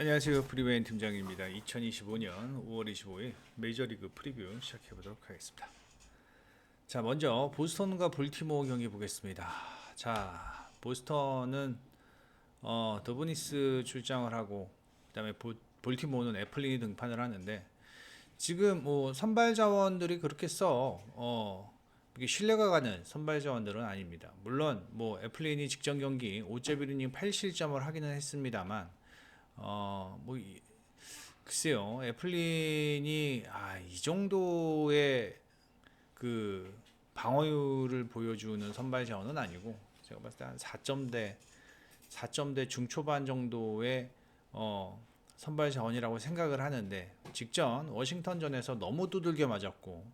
안녕하세요. 프리웨인 팀장입니다. 2025년 5월 25일 메이저리그 프리뷰 시작해보도록 하겠습니다. 자, 먼저 보스턴과 볼티모어 경기 보겠습니다. 자, 보스턴은 더브니스 출장을 하고 그다음에 볼티모어는 애플린이 등판을 하는데 지금 뭐 선발 자원들이 그렇게 이게 신뢰가 가는 선발 자원들은 아닙니다. 물론 뭐 애플린이 직전 경기 5.1이닝 8실점을 하기는 했습니다만 뭐 글쎄요, 애플린이 이 정도의 그 방어율을 보여주는 선발 자원은 아니고 제가 봤을 때 한 4점대 중초반 정도의 선발 자원이라고 생각을 하는데 직전 워싱턴전에서 너무 두들겨 맞았고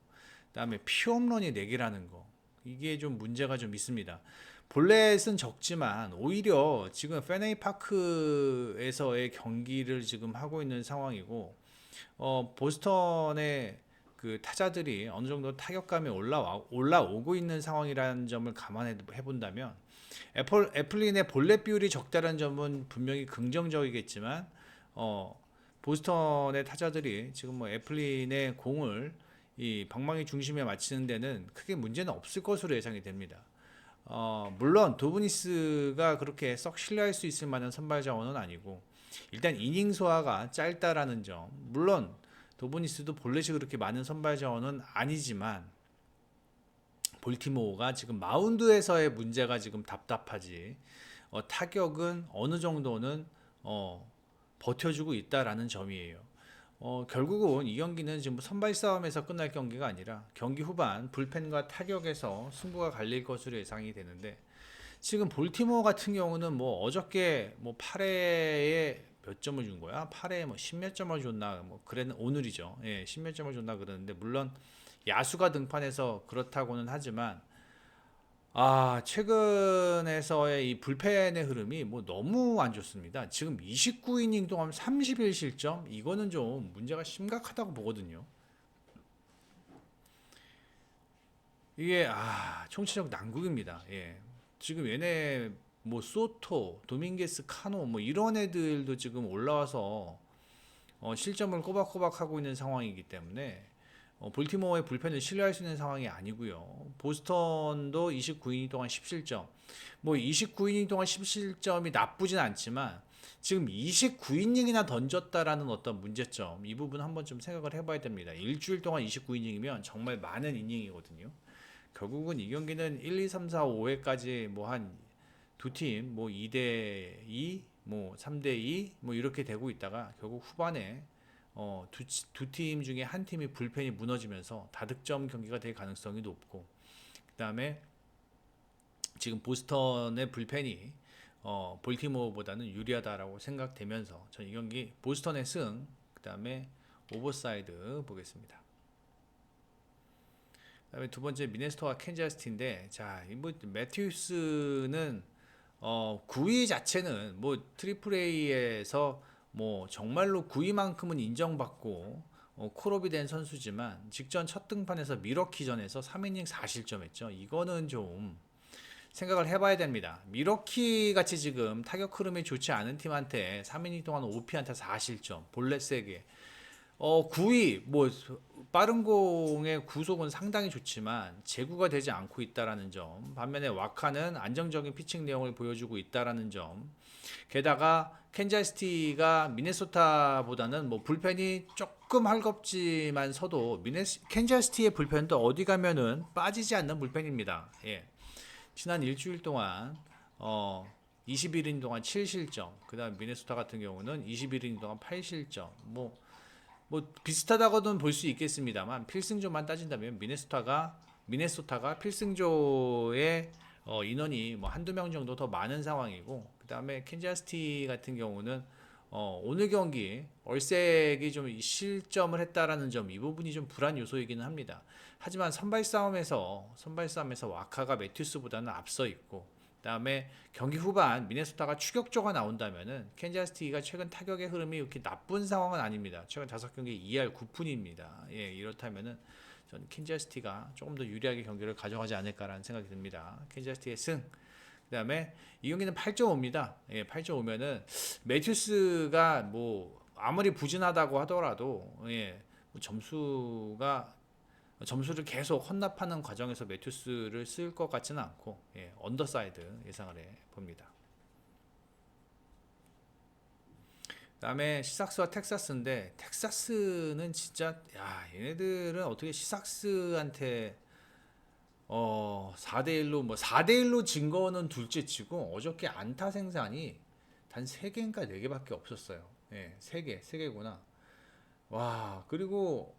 그다음에 피홈런이 4개라는 거 이게 좀 문제가 좀 있습니다. 볼넷은 적지만 오히려 지금 페네이 파크에서의 경기를 지금 하고 있는 상황이고 보스턴의 그 타자들이 어느 정도 타격감이 올라오고 있는 상황이라는 점을 감안해 본다면 애플린의 볼넷 비율이 적다는 점은 분명히 긍정적이겠지만 보스턴의 타자들이 지금 뭐 애플린의 공을 이 방망이 중심에 맞추는 데는 크게 문제는 없을 것으로 예상이 됩니다. 물론 도브니스가 그렇게 썩 신뢰할 수 있을 만한 선발 자원은 아니고 일단 이닝 소화가 짧다라는 점, 물론 도브니스도 볼넷이 그렇게 많은 선발 자원은 아니지만 볼티모어가 지금 마운드에서의 문제가 지금 답답하지 타격은 어느 정도는 버텨주고 있다라는 점이에요. 결국은 이 경기는 지금 선발 싸움에서 끝날 경기가 아니라 경기 후반 불펜과 타격에서 승부가 갈릴 것으로 예상이 되는데 지금 볼티모어 같은 경우는 뭐 어저께 뭐 8회에 몇 점을 준 거야? 8회에 뭐 10몇 점을 줬나? 뭐 그랬는 오늘이죠. 예, 10몇 점을 줬나 그러는데 물론 야수가 등판해서 그렇다고는 하지만 최근에서의 이 불펜의 흐름이 뭐 너무 안 좋습니다. 지금 29이닝 동안 31실점? 이거는 좀 문제가 심각하다고 보거든요. 이게 총체적 난국입니다. 예. 지금 얘네 뭐 소토, 도밍게스, 카노 뭐 이런 애들도 지금 올라와서 실점을 꼬박꼬박 하고 있는 상황이기 때문에 볼티모어의 불펜을 신뢰할 수 있는 상황이 아니고요. 보스턴도 29이닝 동안 10실점. 뭐 29이닝 동안 10실점이 나쁘진 않지만 지금 29이닝이나 던졌다라는 어떤 문제점 이 부분 한번 좀 생각을 해봐야 됩니다. 일주일 동안 29이닝이면 정말 많은 이닝이거든요. 결국은 이 경기는 1, 2, 3, 4, 5회까지 뭐 한 두 팀 뭐 2대 2, 뭐 3대 2, 뭐 이렇게 되고 있다가 결국 후반에 두 팀 중에 한 팀이 불펜이 무너지면서 다득점 경기가 될 가능성이 높고 그다음에 지금 보스턴의 불펜이 볼티모어보다는 유리하다라고 생각되면서 전 이 경기 보스턴의 승 그다음에 오버사이드 보겠습니다. 그다음에 두 번째 미네소타와 캔자스티인데 뭐 매튜스는 9위 자체는 뭐 트리플 A에서 뭐 정말로 9위만큼은 인정받고 콜업이 된 선수지만 직전 첫 등판에서 미러키전에서 3이닝 4실점했죠. 이거는 좀 생각을 해봐야 됩니다. 미러키 같이 지금 타격 흐름이 좋지 않은 팀한테 3이닝 동안 5피안타 4실점, 볼넷 3개. 9위 뭐 빠른 공의 구속은 상당히 좋지만 제구가 되지 않고 있다라는 점. 반면에 와카는 안정적인 피칭 내용을 보여주고 있다라는 점. 게다가 캔자스티가 미네소타보다는 뭐 불펜이 조금 헐겁지만서도 캔자스티의 불펜도 어디 가면은 빠지지 않는 불펜입니다. 예. 지난 일주일 동안 21인 동안 7실점. 그다음 미네소타 같은 경우는 21인 동안 8실점. 뭐 비슷하다고는 볼 수 있겠습니다만 필승조만 따진다면 미네소타가 필승조의 인원이 뭐 한두 명 정도 더 많은 상황이고 그다음에 캔자스티 같은 경우는 오늘 경기 얼색이 좀 실점을 했다라는 점 이 부분이 좀 불안 요소이기는 합니다. 하지만 선발 싸움에서 와카가 매튜스보다는 앞서 있고 그다음에 경기 후반 미네소타가 추격조가 나온다면은 캔자스티가 최근 타격의 흐름이 이렇게 나쁜 상황은 아닙니다. 최근 5경기 2할 9푼입니다. 예, 이렇다면은 전 캔자스티가 조금 더 유리하게 경기를 가져가지 않을까라는 생각이 듭니다. 캔자스티의 승. 그다음에 이 경기는 8.5입니다. 예, 8.5면은 매튜스가 뭐 아무리 부진하다고 하더라도 예, 뭐 점수를 계속 헌납하는 과정에서 매튜스를 쓸 것 같지는 않고 예, 언더사이드 예상을 해 봅니다. 그다음에 시삭스와 텍사스인데 텍사스는 진짜 야 얘네들은 어떻게 시삭스한테 4대1로 뭐 4대1로 진 거는 둘째치고 어저께 안타 생산이 단 3개인가 4개밖에 없었어요. 예, 3개구나. 와, 그리고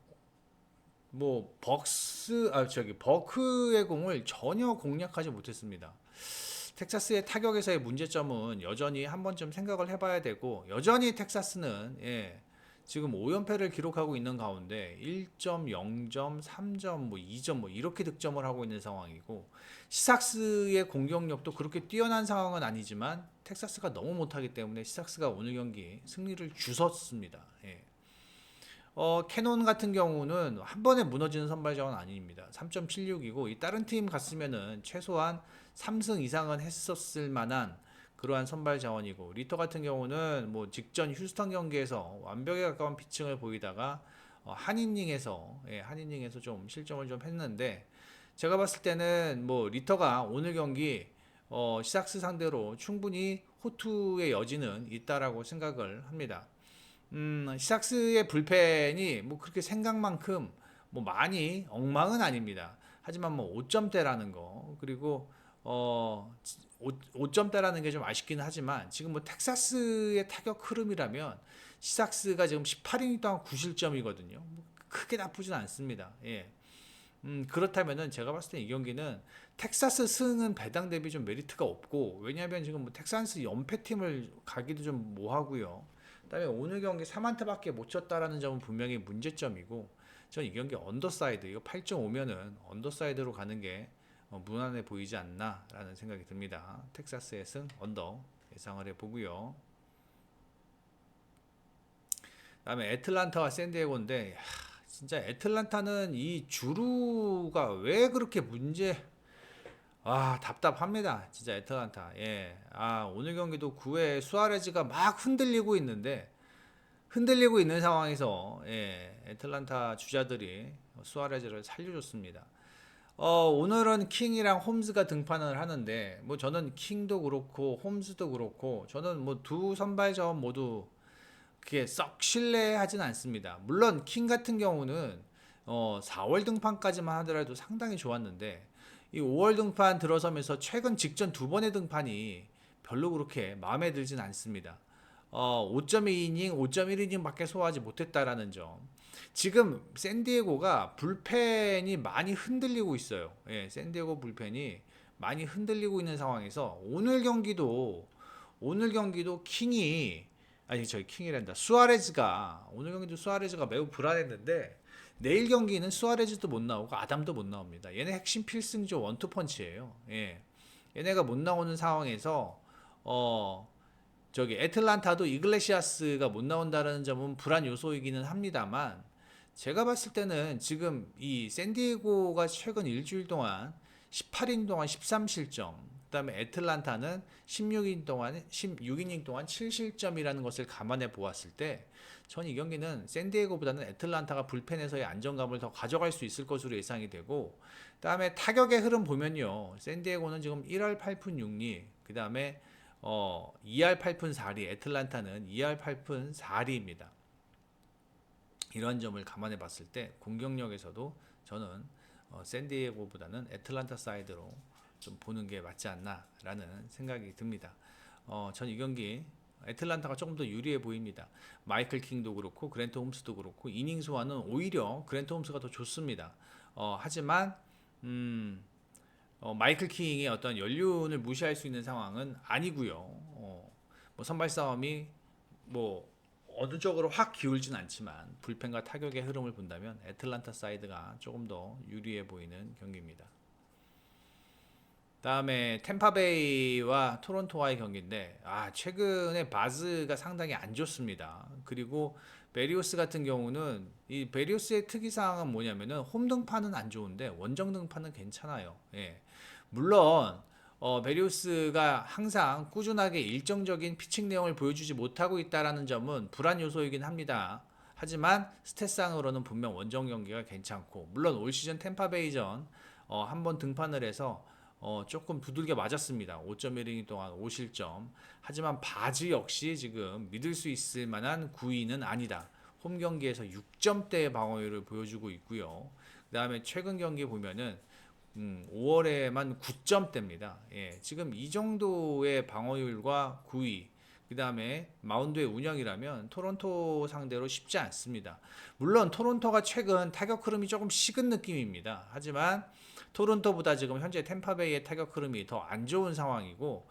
뭐 버크의 공을 전혀 공략하지 못했습니다. 텍사스의 타격에서의 문제점은 여전히 한 번쯤 생각을 해봐야 되고 여전히 텍사스는 예, 지금 5연패를 기록하고 있는 가운데 1점, 0점, 3점, 뭐 2점 뭐 이렇게 득점을 하고 있는 상황이고 시삭스의 공격력도 그렇게 뛰어난 상황은 아니지만 텍사스가 너무 못하기 때문에 시삭스가 오늘 경기 승리를 주웠습니다. 예. 캐논 같은 경우는 한 번에 무너지는 선발 자원 아닙니다. 3.76이고 이 다른 팀 갔으면은 최소한 3승 이상은 했었을 만한 그러한 선발 자원이고 리터 같은 경우는 뭐 직전 휴스턴 경기에서 완벽에 가까운 피칭을 보이다가 한 이닝에서 한 이닝에서 좀 실점을 좀 했는데 제가 봤을 때는 뭐 리터가 오늘 경기 시삭스 상대로 충분히 호투의 여지는 있다라고 생각을 합니다. 시삭스의 불펜이 뭐 그렇게 생각만큼 뭐 많이 엉망은 아닙니다. 하지만 뭐 5점대라는 거 그리고 5점대라는 게 좀 아쉽긴 하지만 지금 뭐 텍사스의 타격 흐름이라면 시삭스가 지금 18이닝 동안 9실점이거든요. 뭐 크게 나쁘진 않습니다. 예. 그렇다면은 제가 봤을 때 이 경기는 텍사스 승은 배당 대비 좀 메리트가 없고 왜냐하면 지금 뭐 텍사스 연패팀을 가기도 좀 뭐하고요. 그다음에 오늘 경기 3안타밖에 못 쳤다라는 점은 분명히 문제점이고 전 이 경기 언더사이드 이거 8.5면은 언더사이드로 가는 게 무난해 보이지 않나라는 생각이 듭니다. 텍사스의 승 언더 예상을 해보고요. 그다음에 애틀란타와 샌디에고인데 진짜 애틀란타는 이 주루가 왜 그렇게 답답합니다. 진짜 애틀란타. 예. 오늘 경기도 9회 수아레즈가 막 흔들리고 있는 상황에서 예, 애틀란타 주자들이 수아레즈를 살려줬습니다. 오늘은 킹이랑 홈즈가 등판을 하는데 뭐 저는 킹도 그렇고 홈즈도 그렇고 저는 뭐 두 선발 자원 모두 그게 썩 신뢰하진 않습니다. 물론 킹 같은 경우는 4월 등판까지만 하더라도 상당히 좋았는데 이 5월 등판 들어서면서 최근 직전 두 번의 등판이 별로 그렇게 마음에 들진 않습니다. 5.2이닝, 5.1이닝밖에 소화하지 못했다라는 점. 지금 샌디에고가 불펜이 많이 흔들리고 있어요. 예, 샌디에고 불펜이 많이 흔들리고 있는 상황에서 오늘 경기도 수아레즈가 오늘 경기도 수아레즈가 매우 불안했는데 내일 경기는 수아레즈도 못 나오고 아담도 못 나옵니다. 얘네 핵심 필승조 원투펀치예요. 예. 얘네가 못 나오는 상황에서 저기 애틀란타도 이글레시아스가 못 나온다는 점은 불안 요소이기는 합니다만 제가 봤을 때는 지금 이 샌디에고가 최근 일주일 동안 18이닝 동안 13실점 그다음에 애틀란타는 16이닝 동안 7실점이라는 것을 감안해 보았을 때 전 이 경기는 샌디에고보다는 애틀란타가 불펜에서의 안정감을 더 가져갈 수 있을 것으로 예상이 되고 그다음에 타격의 흐름 보면요. 샌디에고는 지금 1할 8푼 6리 그다음에 2할 8푼 4리 애틀란타는 2할 8푼 4리입니다. 이런 점을 감안해 봤을 때 공격력에서도 저는 샌디에고보다는 애틀란타 사이드로 좀 보는 게 맞지 않나라는 생각이 듭니다. 전 이 경기 애틀란타가 조금 더 유리해 보입니다. 마이클 킹도 그렇고 그랜트 홈스도 그렇고 이닝 소화는 오히려 그랜트 홈스가 더 좋습니다. 하지만 마이클 킹의 어떤 연륜을 무시할 수 있는 상황은 아니고요. 뭐 선발 싸움이 뭐 어느 쪽으로 확 기울진 않지만 불펜과 타격의 흐름을 본다면 애틀란타 사이드가 조금 더 유리해 보이는 경기입니다. 다음에 템파베이와 토론토와의 경기인데 최근에 바즈가 상당히 안 좋습니다. 그리고 베리오스 같은 경우는 이 베리오스의 특이사항은 뭐냐면은 홈 등판은 안 좋은데 원정 등판은 괜찮아요. 예. 물론 베리우스가 항상 꾸준하게 일정적인 피칭 내용을 보여주지 못하고 있다라는 점은 불안 요소이긴 합니다. 하지만 스탯상으로는 분명 원정 경기가 괜찮고, 물론 올 시즌 템파베이전 한번 등판을 해서 조금 두들겨 맞았습니다. 5.1이닝 동안 5실점. 하지만 바즈 역시 지금 믿을 수 있을 만한 구위는 아니다. 홈 경기에서 6점대의 방어율을 보여주고 있고요. 그 다음에 최근 경기 보면은 5월에만 9점대입니다. 예, 지금 이 정도의 방어율과 구위, 그 다음에 마운드의 운영이라면 토론토 상대로 쉽지 않습니다. 물론 토론토가 최근 타격 흐름이 조금 식은 느낌입니다. 하지만 토론토보다 지금 현재 템파베이의 타격 흐름이 더 안 좋은 상황이고,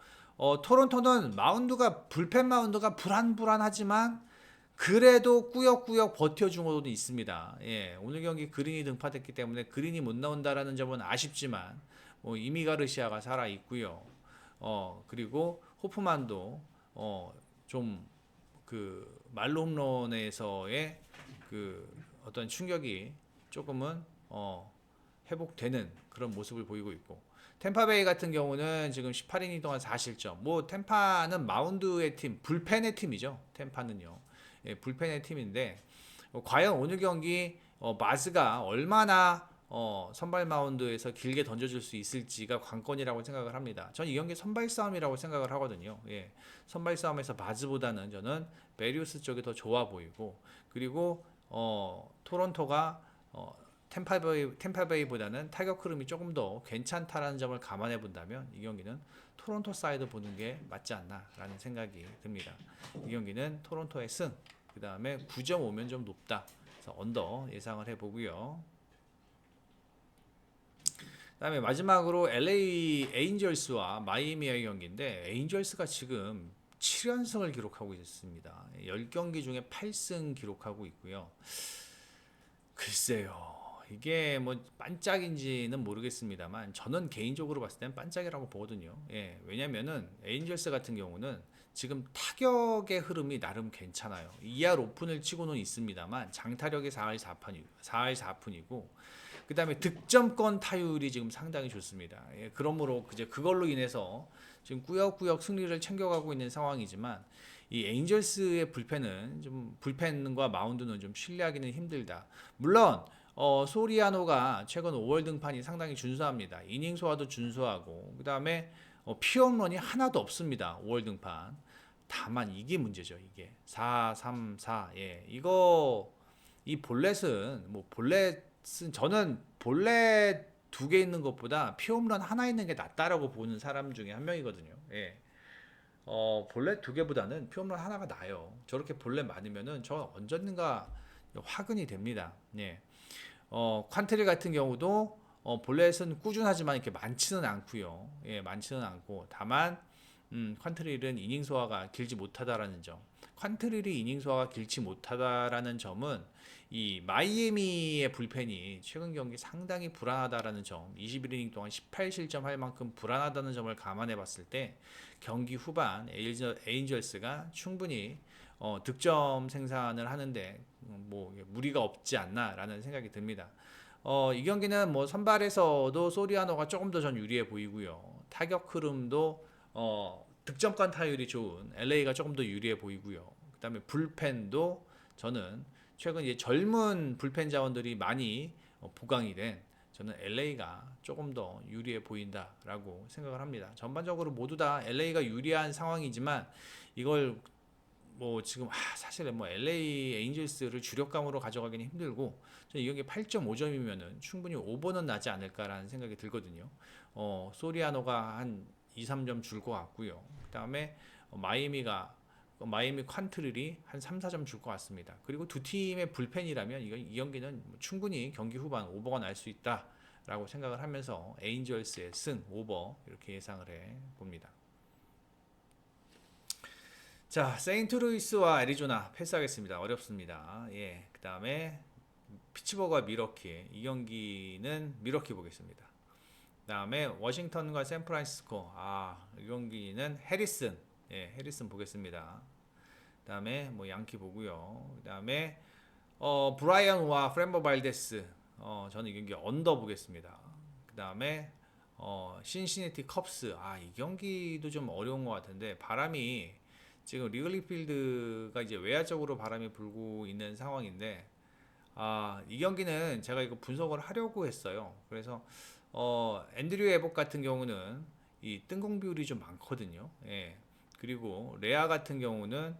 토론토는 불펜 마운드가 불안불안하지만 그래도 꾸역꾸역 버텨주고도 있습니다. 예, 오늘 경기 그린이 등판했기 때문에 그린이 못 나온다라는 점은 아쉽지만 이미 가르시아가 살아 있고요. 그리고 호프만도 좀 그 말로 홈런에서의 그 어떤 충격이 조금은 회복되는 그런 모습을 보이고 있고, 템파베이 같은 경우는 지금 18이닝 동안 4실점. 뭐 템파는 마운드의 팀, 불펜의 팀이죠. 템파는요. 예, 불펜의 팀인데 과연 오늘 경기 마즈가 얼마나 선발 마운드에서 길게 던져줄 수 있을지가 관건이라고 생각을 합니다. 전 이 경기 선발 싸움이라고 생각을 하거든요. 예, 선발 싸움에서 마즈보다는 저는 베리우스 쪽이 더 좋아 보이고, 그리고 토론토가 템파베이보다는 타격 흐름이 조금 더 괜찮다라는 점을 감안해 본다면 이 경기는 토론토 사이드 보는 게 맞지 않나라는 생각이 듭니다. 이 경기는 토론토의 승, 그 다음에 9.5면 좀 높다. 그래서 언더 예상을 해보고요. 그 다음에 마지막으로 LA 에인절스와 마이애미의 경기인데, 에인절스가 지금 7연승을 기록하고 있습니다. 10경기 중에 8승 기록하고 있고요. 글쎄요, 이게 뭐 반짝인지는 모르겠습니다만 저는 개인적으로 봤을 땐 반짝이라고 보거든요. 예, 왜냐면은 에인절스 같은 경우는 지금 타격의 흐름이 나름 괜찮아요. 2할 오픈을 치고는 있습니다만 장타력이 4할 4푼이고, 그 다음에 득점권 타율이 지금 상당히 좋습니다. 예, 그러므로 이제 그걸로 인해서 지금 꾸역꾸역 승리를 챙겨가고 있는 상황이지만, 이 에인절스의 불펜은 좀, 불펜과 마운드는 좀 신뢰하기는 힘들다. 물론 소리아노가 최근 5월 등판이 상당히 준수합니다. 이닝 소화도 준수하고, 그 다음에 피홈런이 하나도 없습니다. 5월 등판. 다만 이게 문제죠. 이게 4-3-4. 예, 이 볼넷은 저는 볼넷 2개 있는 것보다 피홈런 하나 있는 게 낫다라고 보는 사람 중에 한 명이거든요. 예. 볼넷 2개보다는 피홈런 하나가 나아요. 저렇게 볼넷 많으면은 저 언제든가 화근이 됩니다. 예. 퀀트리 같은 경우도 볼넷은 꾸준하지만 이렇게 많지는 않고요. 예, 많지는 않고, 다만 퀀트릴은 이닝 소화가 길지 못하다라는 점. 퀀트릴이 이닝 소화가 길지 못하다라는 점은 이 마이애미의 불펜이 최근 경기 상당히 불안하다라는 점, 21이닝 동안 18실점 할 만큼 불안하다는 점을 감안해 봤을 때 경기 후반 에인절스가 충분히 득점 생산을 하는데 뭐 무리가 없지 않나라는 생각이 듭니다. 이 경기는 뭐 선발에서도 소리아노가 조금 더 전 유리해 보이고요. 타격 흐름도 득점권 타율이 좋은 LA가 조금 더 유리해 보이고요. 그다음에 불펜도 저는 최근 이제 젊은 불펜 자원들이 많이 보강이 된, 저는 LA가 조금 더 유리해 보인다라고 생각을 합니다. 전반적으로 모두 다 LA가 유리한 상황이지만 이걸 뭐 지금 사실 뭐 LA 에인절스를 주력감으로 가져가기는 힘들고, 저는 이 경기 8.5점이면은 충분히 오버는 나지 않을까라는 생각이 들거든요. 소리아노가 한 2, 3점 줄 것 같고요. 그다음에 마이애미 퀀트릴이 한 3, 4점 줄 것 같습니다. 그리고 두 팀의 불펜이라면 이 경기는 충분히 경기 후반 오버가 날 수 있다라고 생각을 하면서 에인절스의 승 오버 이렇게 예상을 해 봅니다. 자, 세인트루이스와 애리조나 패스하겠습니다. 어렵습니다. 예, 그 다음에 피츠버그와 미러키, 이 경기는 미러키 보겠습니다. 그 다음에 워싱턴과 샌프란시스코, 이 경기는 해리슨, 예, 해리슨 보겠습니다. 그 다음에 뭐 양키 보고요. 그 다음에 브라이언과 프렌버 발데스, 저는 이 경기 언더 보겠습니다. 그 다음에 신시내티 컵스. 이 경기도 좀 어려운 것 같은데, 바람이 지금 리글리 필드가 이제 외야적으로 바람이 불고 있는 상황인데, 이 경기는 제가 이거 분석을 하려고 했어요. 그래서 앤드류 에봇 같은 경우는 이 뜬공 비율이 좀 많거든요. 예. 그리고 레아 같은 경우는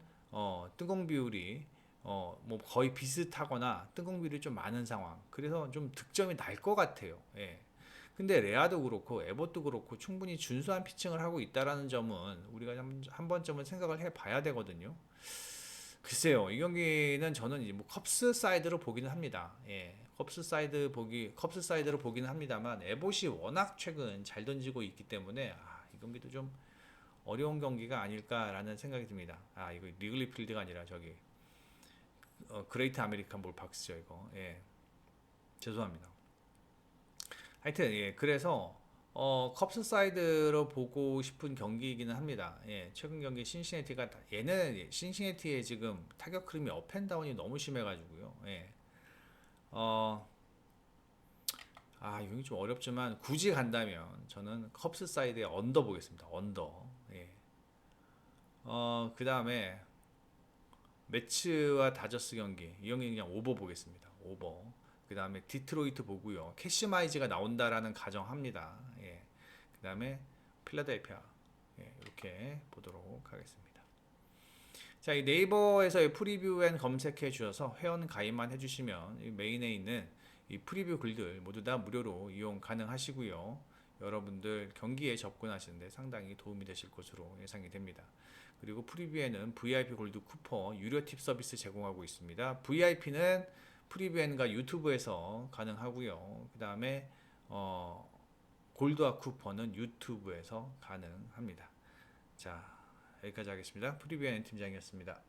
뜬공 비율이 뭐 거의 비슷하거나 뜬공 비율이 좀 많은 상황. 그래서 좀 득점이 날 것 같아요. 예. 근데 레아도 그렇고 에봇도 그렇고 충분히 준수한 피칭을 하고 있다라는 점은 우리가 한 번쯤은 생각을 해봐야 되거든요. 글쎄요, 이 경기는 저는 이제 뭐 컵스 사이드로 보기는 합니다. 예, 컵스 사이드로 보기는 합니다만 에봇이 워낙 최근 잘 던지고 있기 때문에 이 경기도 좀 어려운 경기가 아닐까라는 생각이 듭니다. 이거 리글리 필드가 아니라 저기 그레이트 아메리칸 볼박스죠 이거. 예, 죄송합니다. 하여튼 예, 그래서 컵스 사이드로 보고 싶은 경기이기는 합니다. 예, 최근 경기 신시내티가 얘는 신시내티의 지금 타격 흐름이 업앤다운이 너무 심해가지고요. 예. 어, 이게 좀 어렵지만 굳이 간다면 저는 컵스 사이드에 언더 보겠습니다. 언더. 예. 그 다음에 매츠와 다저스 경기 이 경기 그냥 오버 보겠습니다. 오버. 그 다음에 디트로이트 보고요. 캐시마이즈가 나온다라는 가정합니다. 예. 그 다음에 필라델피아. 예, 이렇게 보도록 하겠습니다. 자, 이 네이버에서 프리뷰 앤 검색해 주셔서 회원 가입만 해주시면 이 메인에 있는 이 프리뷰 글들 모두 다 무료로 이용 가능하시고요. 여러분들 경기에 접근하시는데 상당히 도움이 되실 것으로 예상이 됩니다. 그리고 프리뷰에는 VIP 골드 쿠폰 유료 팁 서비스 제공하고 있습니다. VIP는 프리뷰엔과 유튜브에서 가능하고요. 그 다음에 골드와 쿠폰은 유튜브에서 가능합니다. 자, 여기까지 하겠습니다. 프리뷰엔 팀장이었습니다.